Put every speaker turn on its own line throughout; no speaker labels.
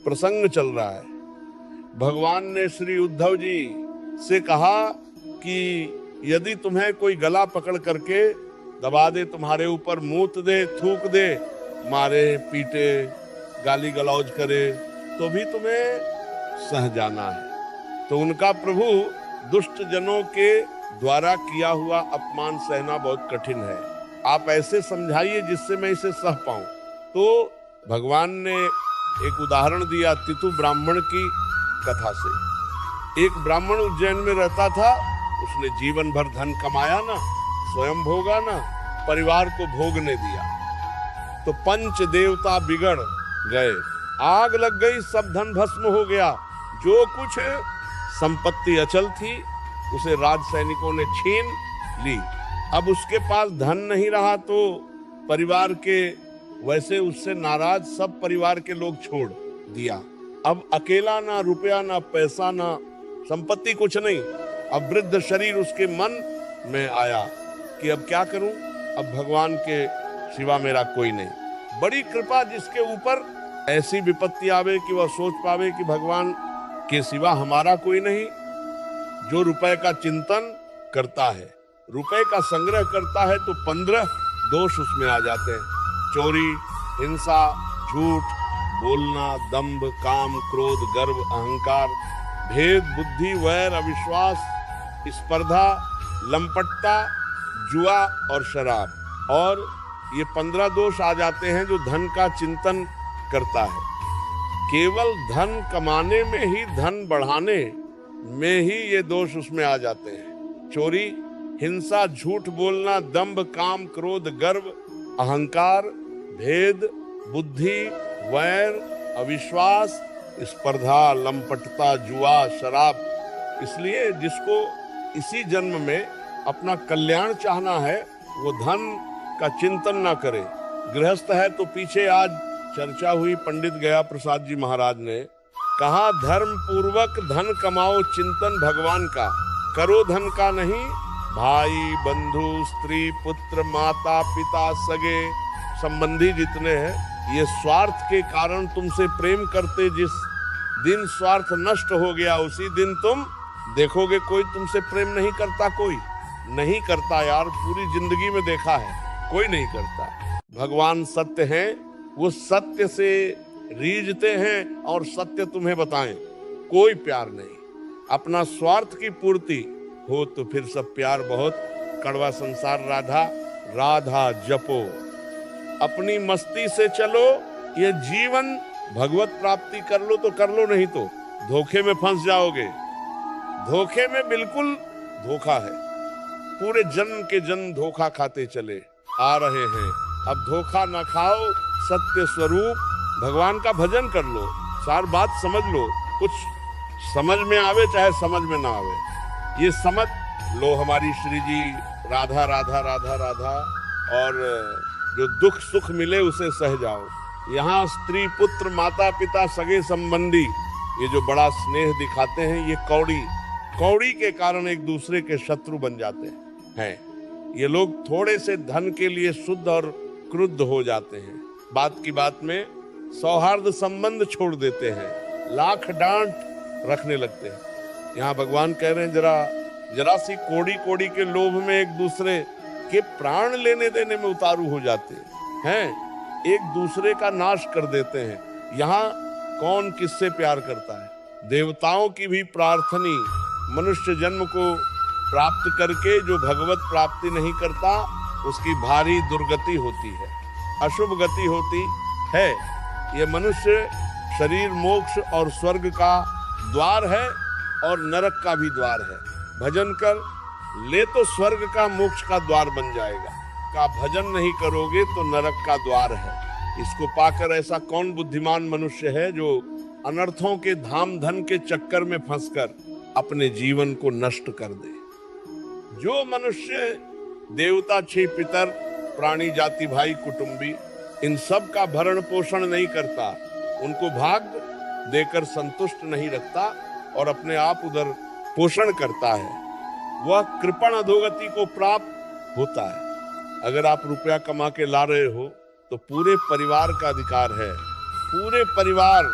प्रसंग चल रहा है। भगवान ने श्री उद्धव जी से कहा कि यदि तुम्हें कोई गला पकड़ करके दबा दे, तुम्हारे ऊपर मूत दे, थूक दे, मारे पीटे, गाली गलौज करे, तो भी तुम्हें सह जाना है। तो उनका प्रभु दुष्ट जनों के द्वारा किया हुआ अपमान सहना बहुत कठिन है, आप ऐसे समझाइए जिससे मैं इसे सह पाऊं। तो भगवान ने एक उदाहरण दिया तितु ब्राह्मण की कथा से। एक ब्राह्मण उज्जैन में रहता था, उसने जीवन भर धन कमाया ना, स्वयं भोगा ना, परिवार को भोगने दिया। तो पंच देवता बिगड़ गए, आग लग गई, सब धन भस्म हो गया। जो कुछ संपत्ति अचल थी उसे राज सैनिकों ने छीन ली। अब उसके पास धन नहीं रहा तो परिवार के वैसे उससे नाराज सब परिवार के लोग छोड़ दिया। अब अकेला, ना रुपया, ना पैसा, ना संपत्ति, कुछ नहीं। अब वृद्ध शरीर उसके मन में आया कि अब क्या करूं, अब भगवान के सिवा मेरा कोई नहीं। बड़ी कृपा जिसके ऊपर ऐसी विपत्ति आवे कि वह सोच पावे कि भगवान के सिवा हमारा कोई नहीं। जो रुपए का चिंतन करता है, रुपए का संग्रह करता है, तो 15 दोष उसमें आ जाते हैं। चोरी, हिंसा, झूठ बोलना, दंभ, काम, क्रोध, गर्व, अहंकार, भेद, बुद्धि, वैर, अविश्वास, स्पर्धा, लंपटता, जुआ और शराब। और ये 15 दोष आ जाते हैं जो धन का चिंतन करता है। केवल धन कमाने में ही, धन बढ़ाने में ही ये दोष उसमें आ जाते हैं। चोरी, हिंसा, झूठ बोलना, दंभ, काम, क्रोध, गर्व, अहंकार, भेद, बुद्धि, वैर, अविश्वास, स्पर्धा, लंपटता, जुआ, शराब। इसलिए जिसको इसी जन्म में अपना कल्याण चाहना है वो धन का चिंतन ना करे। गृहस्थ है तो पीछे आज चर्चा हुई, पंडित गया प्रसाद जी महाराज ने कहा, धर्म पूर्वक धन कमाओ, चिंतन भगवान का करो, धन का नहीं। भाई, बंधु, स्त्री, पुत्र, माता, पिता, सगे संबंधी जितने हैं, ये स्वार्थ के कारण तुमसे प्रेम करते। जिस दिन स्वार्थ नष्ट हो गया उसी दिन तुम देखोगे कोई तुमसे प्रेम नहीं करता। कोई नहीं करता यार, पूरी जिंदगी में देखा है, कोई नहीं करता। भगवान सत्य हैं, वो सत्य से रीझते हैं और सत्य तुम्हें बताएं। कोई प्यार नहीं, अपना स्वार्थ की पूर्ति हो तो फिर सब प्यार बहुत कड़वा संसार। राधा राधा जपो, अपनी मस्ती से चलो, ये जीवन भगवत प्राप्ति कर लो तो कर लो, नहीं तो धोखे में फंस जाओगे। धोखे में बिल्कुल धोखा है, पूरे जन्म के जन्म धोखा खाते चले आ रहे हैं। अब धोखा ना खाओ, सत्य स्वरूप भगवान का भजन कर लो, सारी बात समझ लो। कुछ समझ में आवे चाहे समझ में ना आवे, ये समझ लो हमारी श्री जी राधा राधा राधा राधा, और जो दुख सुख मिले उसे सह जाओ। यहाँ स्त्री, पुत्र, माता, पिता, सगे संबंधी, ये जो बड़ा स्नेह दिखाते हैं, ये कौड़ी के कारण एक दूसरे के शत्रु बन जाते हैं। ये लोग थोड़े से धन के लिए शुद्ध और क्रुद्ध हो जाते हैं, बात की बात में सौहार्द संबंध छोड़ देते हैं, लाख डांट रखने लगते हैं। यहाँ भगवान कह रहे हैं जरा सी कोड़ी के लोभ में एक दूसरे के प्राण लेने देने में उतारू हो जाते हैं, एक दूसरे का नाश कर देते हैं। यहाँ कौन किससे प्यार करता है? देवताओं की भी प्रार्थनी मनुष्य जन्म को प्राप्त करके जो भगवत प्राप्ति नहीं करता उसकी भारी दुर्गति होती है, अशुभ गति होती है। ये मनुष्य शरीर मोक्ष और स्वर्ग का द्वार है और नरक का भी द्वार है। भजन कर ले तो स्वर्ग का मोक्ष का द्वार बन जाएगा, का भजन नहीं करोगे तो नरक का द्वार है। इसको पाकर ऐसा कौन बुद्धिमान मनुष्य है जो अनर्थों के धाम धन के चक्कर में फंसकर अपने जीवन को नष्ट कर दे। जो मनुष्य देवता, छह पितर, प्राणी जाति, भाई, कुटुंबी, इन सब का भरण पोषण नहीं करता, उनको भाग्य देकर संतुष्ट नहीं रखता और अपने आप उधर पोषण करता है, वह कृपण अधोगति को प्राप्त होता है। अगर आप रुपया कमा के ला रहे हो तो पूरे परिवार का अधिकार है, पूरे परिवार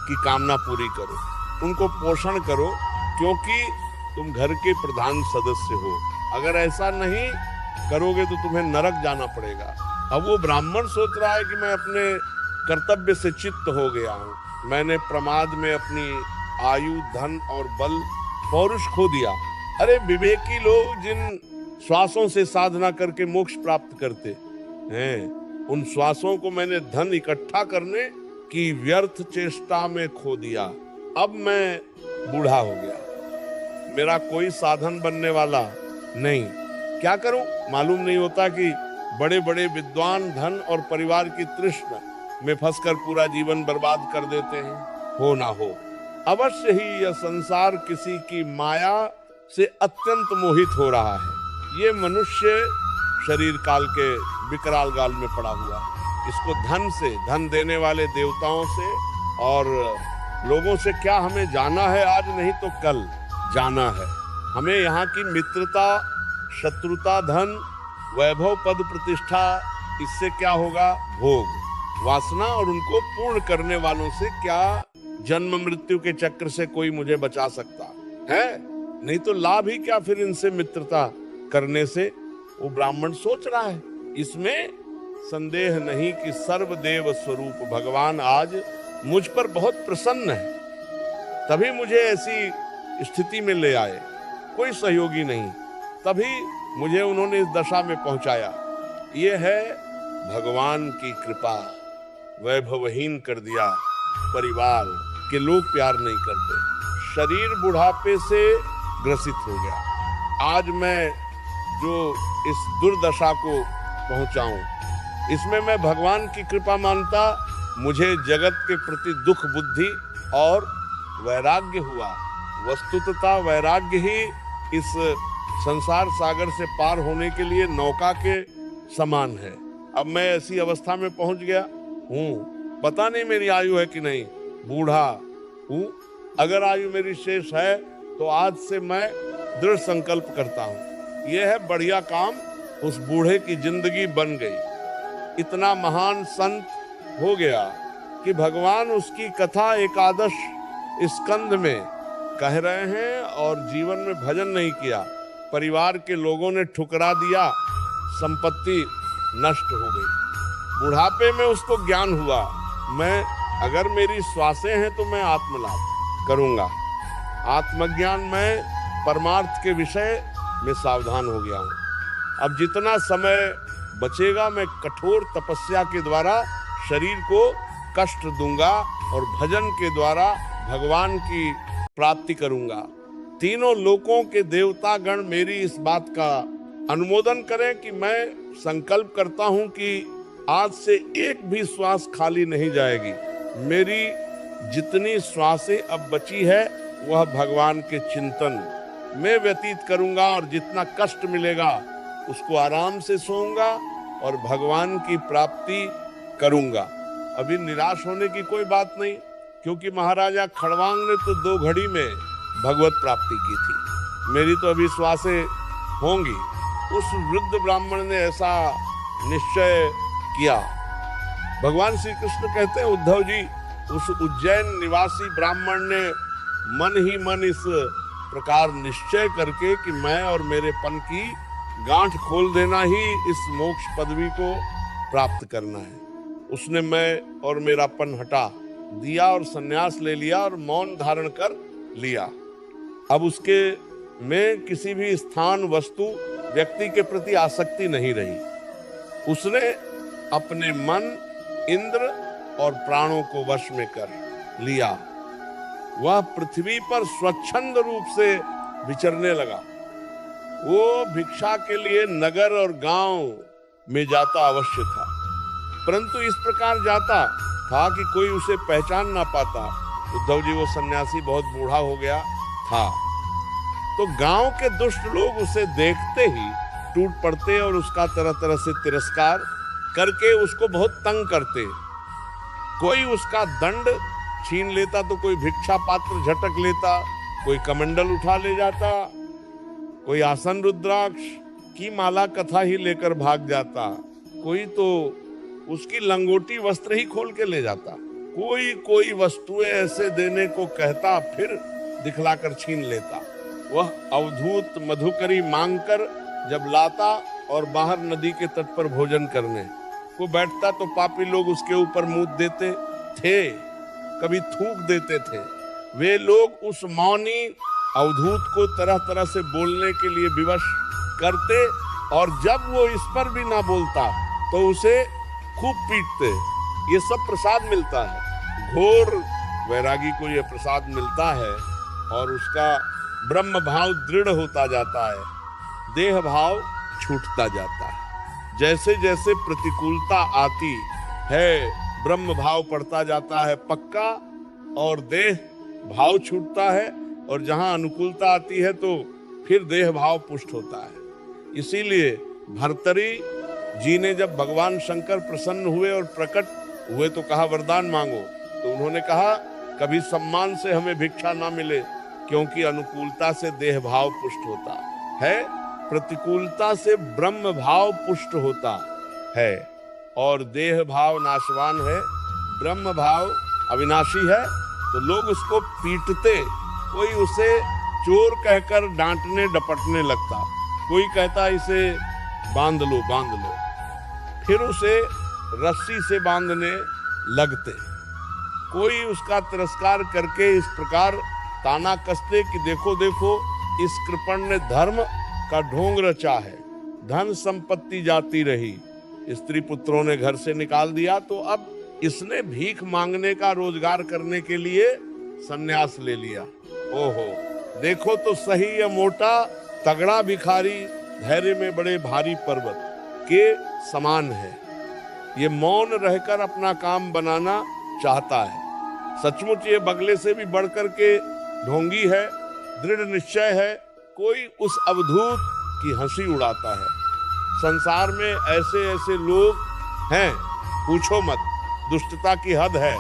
की कामना पूरी करो, उनको पोषण करो, क्योंकि तुम घर के प्रधान सदस्य हो। अगर ऐसा नहीं करोगे तो तुम्हें नरक जाना पड़ेगा। अब वो ब्राह्मण सोच रहा है कि मैं अपने कर्तव्य से चित्त हो गया हूँ, मैंने प्रमाद में अपनी आयु, धन और बल, पौरुष खो दिया। अरे विवेकी लोग जिन श्वासों से साधना करके मोक्ष प्राप्त करते हैं, उन श्वासों को मैंने धन इकट्ठा करने की व्यर्थ चेष्टा में खो दिया। अब मैं बूढ़ा हो गया, मेरा कोई साधन बनने वाला नहीं। क्या करूं? मालूम नहीं होता कि बड़े बड़े विद्वान धन और परिवार की तृष्णा में फंसकर पूरा जीवन बर्बाद कर देते हैं। हो ना हो, अवश्य ही यह संसार किसी की माया से अत्यंत मोहित हो रहा है। ये मनुष्य शरीर काल के विकराल गाल में पड़ा हुआ है। इसको धन से, धन देने वाले देवताओं से और लोगों से क्या हमें जाना है? आज नहीं तो कल जाना है। हमें यहाँ की मित्रता, शत्रुता, धन, वैभव, पद, प्रतिष्ठा, इससे क्या होगा? भोग, वासना, और उनको पूर्ण करने वालों से क्या जन्म मृत्यु के चक्र से कोई मुझे बचा सकता है? नहीं तो लाभ ही क्या फिर इनसे मित्रता करने से? वो ब्राह्मण सोच रहा है। इसमें संदेह नहीं कि सर्वदेव स्वरूप भगवान आज मुझ पर बहुत प्रसन्न है, तभी मुझे ऐसी स्थिति में ले आए। कोई सहयोगी नहीं, तभी मुझे उन्होंने इस दशा में पहुंचाया। ये है भगवान की कृपा। वैभवहीन कर दिया परिवार के लोग, प्यार नहीं करते। शरीर बुढ़ापे से ग्रसित हो गया। आज मैं जो इस दुर्दशा को पहुंचाऊं, इसमें मैं भगवान की कृपा मानता। मुझे जगत के प्रति दुख बुद्धि और वैराग्य हुआ। वस्तुतः वैराग्य ही इस संसार सागर से पार होने के लिए नौका के समान है। अब मैं ऐसी अवस्था में पहुंच गया हूँ, पता नहीं मेरी आयु है कि नहीं, बूढ़ा हूँ। अगर आयु मेरी शेष है तो आज से मैं दृढ़ संकल्प करता हूँ, यह है बढ़िया काम। उस बूढ़े की जिंदगी बन गई, इतना महान संत हो गया कि भगवान उसकी कथा एकादश स्कंद में कह रहे हैं, और जीवन में भजन नहीं किया। परिवार के लोगों ने ठुकरा दिया, संपत्ति नष्ट हो गई। बुढ़ापे में उसको ज्ञान हुआ, मैं अगर मेरी श्वासें हैं तो मैं आत्मलाभ करूंगा। आत्मज्ञान में परमार्थ के विषय में सावधान हो गया हूँ। अब जितना समय बचेगा मैं कठोर तपस्या के द्वारा शरीर को कष्ट दूंगा और भजन के द्वारा भगवान की प्राप्ति करूंगा। तीनों लोकों के देवता गण मेरी इस बात का अनुमोदन करें कि मैं संकल्प करता हूं कि आज से एक भी श्वास खाली नहीं जाएगी। मेरी जितनी श्वासें अब बची है वह भगवान के चिंतन में व्यतीत करूंगा, और जितना कष्ट मिलेगा उसको आराम से सोऊंगा और भगवान की प्राप्ति करूंगा। अभी निराश होने की कोई बात नहीं, क्योंकि महाराजा खड़वांग ने तो 2 घड़ी में भगवत प्राप्ति की थी। मेरी तो अभी श्वासें होंगी। उस वृद्ध ब्राह्मण ने ऐसा निश्चय किया। भगवान श्री कृष्ण कहते हैं, उद्धव जी, उस उज्जैन निवासी ब्राह्मण ने मन ही मन इस प्रकार निश्चय करके कि मैं और मेरे पन की गांठ खोल देना ही इस मोक्ष पदवी को प्राप्त करना है। उसने मैं और मेरा पन हटा दिया और संन्यास ले लिया और मौन धारण कर लिया। अब उसके में किसी भी स्थान, वस्तु, व्यक्ति के प्रति आसक्ति नहीं रही। उसने अपने मन, इंद्र और प्राणों को वश में कर लिया। वह पृथ्वी पर स्वच्छंद रूप से विचरने लगा। वो भिक्षा के लिए नगर और गांव में जाता अवश्य था, परंतु इस प्रकार जाता था कि कोई उसे पहचान ना पाता। उद्धव जी, वो सन्यासी बहुत बूढ़ा हो गया था, तो गांव के दुष्ट लोग उसे देखते ही टूट पड़ते और उसका तरह तरह से तिरस्कार करके उसको बहुत तंग करते। कोई उसका दंड छीन लेता तो कोई भिक्षा पात्र झटक लेता, कोई कमंडल उठा ले जाता, कोई आसन रुद्राक्ष की माला कथा ही लेकर भाग जाता, कोई तो उसकी लंगोटी वस्त्र ही खोल के ले जाता। कोई कोई वस्तुएं ऐसे देने को कहता, फिर दिखलाकर छीन लेता। वह अवधूत मधुकरी मांगकर जब लाता और बाहर नदी के तट पर भोजन करने को बैठता तो पापी लोग उसके ऊपर मूत देते थे, कभी थूक देते थे। वे लोग उस मौनी अवधूत को तरह तरह से बोलने के लिए विवश करते, और जब वो इस पर भी ना बोलता तो उसे खूब पीटते। ये सब प्रसाद मिलता है। घोर वैरागी को यह प्रसाद मिलता है और उसका ब्रह्म भाव दृढ़ होता जाता है, देह भाव छूटता जाता है। जैसे जैसे प्रतिकूलता आती है ब्रह्म भाव पड़ता जाता है पक्का, और देह भाव छूटता है, और जहां अनुकूलता आती है तो फिर देह भाव पुष्ट होता है। इसीलिए भर्तरी जी ने जब भगवान शंकर प्रसन्न हुए और प्रकट हुए तो कहा वरदान मांगो, तो उन्होंने कहा कभी सम्मान से हमें भिक्षा ना मिले, क्योंकि अनुकूलता से देह भाव पुष्ट होता है, प्रतिकूलता से ब्रह्म भाव पुष्ट होता है, और देह भाव नाशवान है, ब्रह्म भाव अविनाशी है। तो लोग उसको पीटते, कोई उसे चोर कहकर डांटने डपटने लगता, कोई कहता इसे बांध लो बांध लो, फिर उसे रस्सी से बांधने लगते। कोई उसका तिरस्कार करके इस प्रकार ताना कसते कि देखो देखो इस कृपण ने धर्म का ढोंग रचा है, धन संपत्ति जाती रही, स्त्री पुत्रों ने घर से निकाल दिया, तो अब इसने भीख मांगने का रोजगार करने के लिए संन्यास ले लिया। ओहो, देखो तो सही ये मोटा तगड़ा भिखारी धैर्य में बड़े भारी पर्वत के समान है। ये मौन रहकर अपना काम बनाना चाहता है। सचमुच ये बगले से भी बढ़कर के ढोंगी है, दृढ़ निश्चय है। कोई उस अवधूत की हंसी उड़ाता है। संसार में ऐसे ऐसे लोग हैं, पूछो मत, दुष्टता की हद है,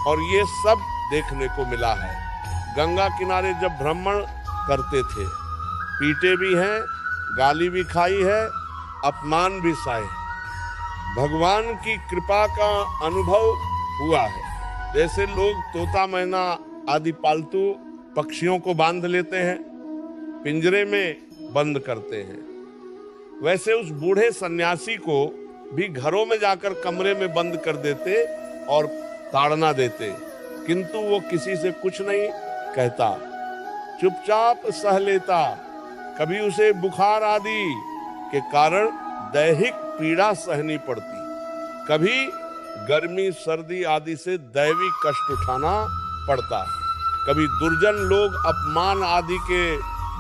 और ये सब देखने को मिला है। गंगा किनारे जब भ्रमण करते थे, पीटे भी हैं, गाली भी खाई है, अपमान भी सहे। भगवान की कृपा का अनुभव हुआ है। जैसे लोग तोता मैना आदि पालतू पक्षियों को बांध लेते हैं, पिंजरे में बंद करते हैं, वैसे उस बूढ़े सन्यासी को भी घरों में जाकर कमरे में बंद कर देते और ताड़ना देते, किंतु वो किसी से कुछ नहीं कहता, चुपचाप सह लेता। कभी उसे बुखार आदि के कारण दैहिक पीड़ा सहनी पड़ती, कभी गर्मी सर्दी आदि से दैवी कष्ट उठाना पड़ता, कभी दुर्जन लोग अपमान आदि के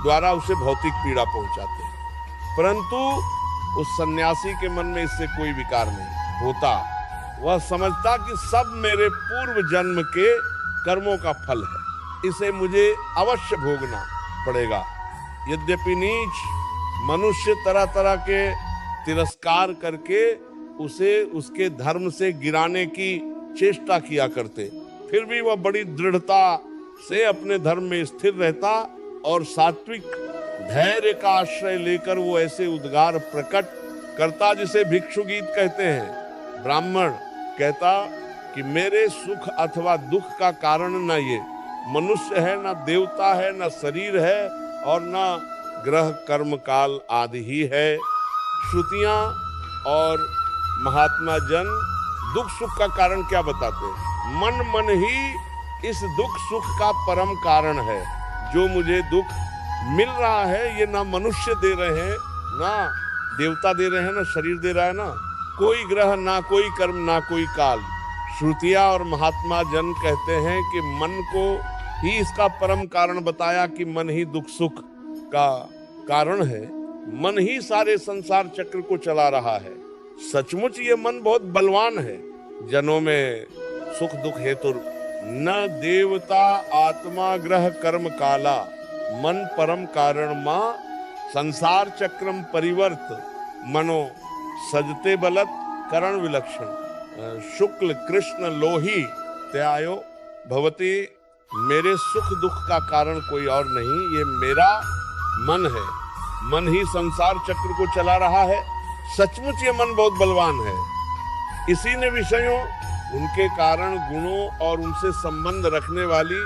द्वारा उसे भौतिक पीड़ा पहुंचाते। परंतु उस सन्यासी के मन में इससे कोई विकार नहीं होता। वह समझता कि सब मेरे पूर्व जन्म के कर्मों का फल है, इसे मुझे अवश्य भोगना पड़ेगा। यद्यपि नीच मनुष्य तरह तरह के तिरस्कार करके उसे उसके धर्म से गिराने की चेष्टा किया करते, फिर भी वह बड़ी दृढ़ता से अपने धर्म में स्थिर रहता और सात्विक धैर्य का आश्रय लेकर वो ऐसे उद्गार प्रकट करता जिसे भिक्षु गीत कहते हैं। ब्राह्मण कहता कि मेरे सुख अथवा दुख का कारण न ये मनुष्य है, न देवता है, न शरीर है, और न ग्रह कर्म काल आदि ही है। श्रुतियां और महात्मा जन दुख सुख का कारण क्या बताते हैं? मन ही इस दुख सुख का परम कारण है। जो मुझे दुख मिल रहा है ये ना मनुष्य दे रहे हैं, ना देवता दे रहे हैं, ना शरीर दे रहा है, ना कोई ग्रह, ना कोई कर्म, ना कोई काल। श्रुतियां और महात्मा जन कहते हैं कि मन को ही इसका परम कारण बताया कि मन ही दुख सुख का कारण है, मन ही सारे संसार चक्र को चला रहा है। सचमुच ये मन बहुत बलवान है। जनों में सुख दुख हेतु न देवता आत्मा ग्रह कर्म काला, मन परम कारण मां संसार चक्रम परिवर्त, मनो सजते बलत करण विलक्षण। शुक्ल कृष्ण लोही त्यायो भवती, मेरे सुख दुख का कारण कोई और नहीं, ये मेरा मन है। मन ही संसार चक्र को चला रहा है। सचमुच ये मन बहुत बलवान है। इसी ने विषयों उनके कारण गुणों और उनसे संबंध रखने वाली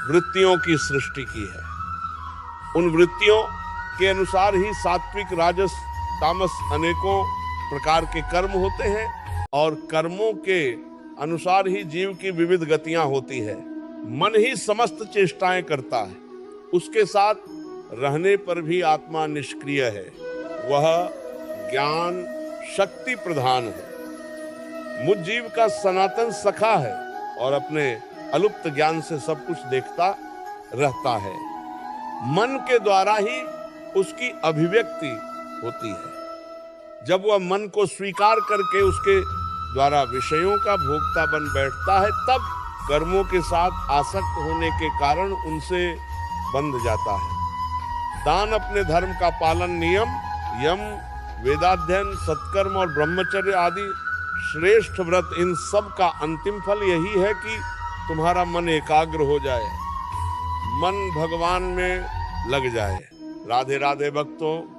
वृत्तियों की सृष्टि की है। उन वृत्तियों के अनुसार ही सात्विक, राजस, तामस अनेकों प्रकार के कर्म होते हैं और कर्मों के अनुसार ही जीव की विविध गतियां होती है। मन ही समस्त चेष्टाएं करता है, उसके साथ रहने पर भी आत्मा निष्क्रिय है। वह ज्ञान शक्ति प्रधान है, मुझ जीव का सनातन सखा है और अपने अलुप्त ज्ञान से सब कुछ देखता रहता है। मन के द्वारा ही उसकी अभिव्यक्ति होती है। जब वह मन को स्वीकार करके उसके द्वारा विषयों का भोक्ता बन बैठता है, तब कर्मों के साथ आसक्त होने के कारण उनसे बंध जाता है। दान, अपने धर्म का पालन, नियम, यम, वेदाध्ययन, सत्कर्म और ब्रह्मचर्य आदि श्रेष्ठ व्रत, इन सब का अंतिम फल यही है कि तुम्हारा मन एकाग्र हो जाए, मन भगवान में लग जाए। राधे राधे भक्तों।